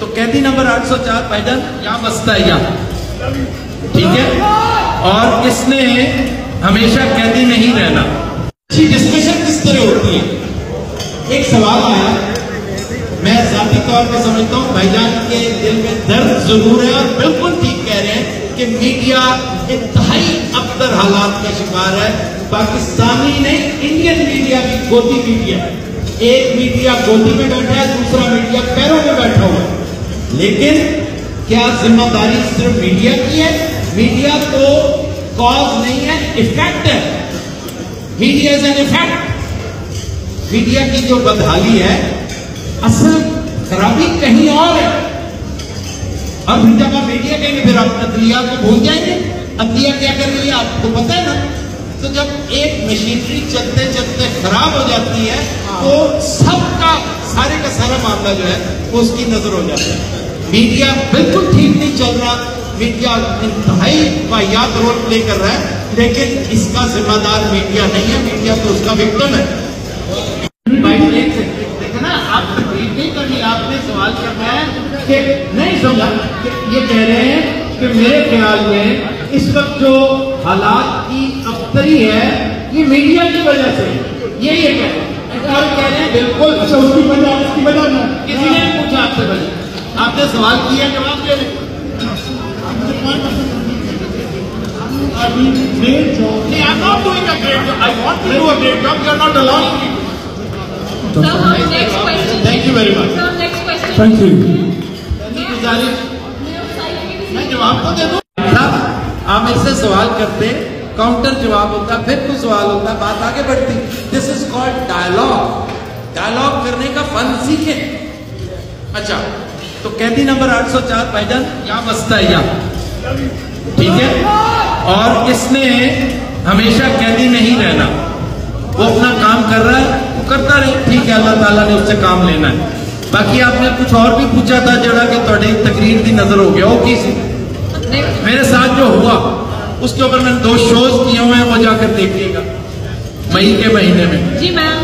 तो कैदी नंबर 804 भाईजान यहाँ बसता है, यहाँ ठीक है। और इसने हमेशा कैदी नहीं रहना। अच्छी डिस्कशन किस तरह होती है। एक सवाल आया, मैं जाती तौर पे समझता हूँ भाईजान के दिल में दर्द जरूर है और बिल्कुल ठीक कह रहे हैं कि मीडिया इंतहाई अबतर हालात का शिकार है। पाकिस्तानी नहीं, इंडियन मीडिया भी गोदी मीडिया है। एक मीडिया गोदी में बैठा है, दूसरा मीडिया पैरों में बैठा हुआ है। लेकिन क्या जिम्मेदारी सिर्फ मीडिया की है? मीडिया तो कॉज नहीं है, इफेक्ट है। Media is an effect. Media की जो बदहाली है, असल खराबी कहीं और है। और फिर जब आप मीडिया कहेंगे फिर आप अदलिया को भूल जाएंगे। अदलिया क्या कर रही है आपको पता है ना। तो जब एक मशीनरी चलते चलते खराब हो जाती है तो सबका सारे का सारा मामला जो है वो उसकी नजर हो जाता है। मीडिया बिल्कुल ठीक नहीं चल रहा, मीडिया इंतहाई वाहियात रोल प्ले कर रहा है, लेकिन इसका जिम्मेदार मीडिया नहीं है, मीडिया तो उसका विक्टिम है। देखना आप तकलीफ नहीं करनी, आपने सवाल करना है कि नहीं समझा कि ये कह रहे हैं कि मेरे ख्याल में इस वक्त जो हालात की अबतरी है ये मीडिया की वजह से, ये कह रहे हैं। और कह रहे हैं बिल्कुल अच्छा उसकी वजह ना किसी ने पूछा आपसे पहले, आपने सवाल किया जवाब दे रहे। I'm not doing a great job. I want to do a great job. You are not allowing me. Sir, next question. Thank you very much. Sir, next question. Thank you. मैं जवाब तो दे दूं। आप इससे सवाल करते, काउंटर जवाब होता, फिर कुछ सवाल होता, बात आगे बढ़ती। This is called dialogue. Dialogue करने का फन सीखे। अच्छा, तो कैदी नंबर 804 भाईजान यहाँ बसता है, यहाँ ठीक है। और इसने हमेशा कैदी नहीं रहना। वो अपना काम कर रहा है, वो करता रहे, ठीक है। अल्लाह ताला ने उससे काम लेना है। बाकी आपने कुछ और भी पूछा था जरा कि थोड़ी तकरीर की नजर हो गया। वो किसी मेरे साथ जो हुआ उसके ऊपर मैंने 2 शोज किए हुए हैं, वो जाकर देखिएगा मई के महीने में। जी मैम।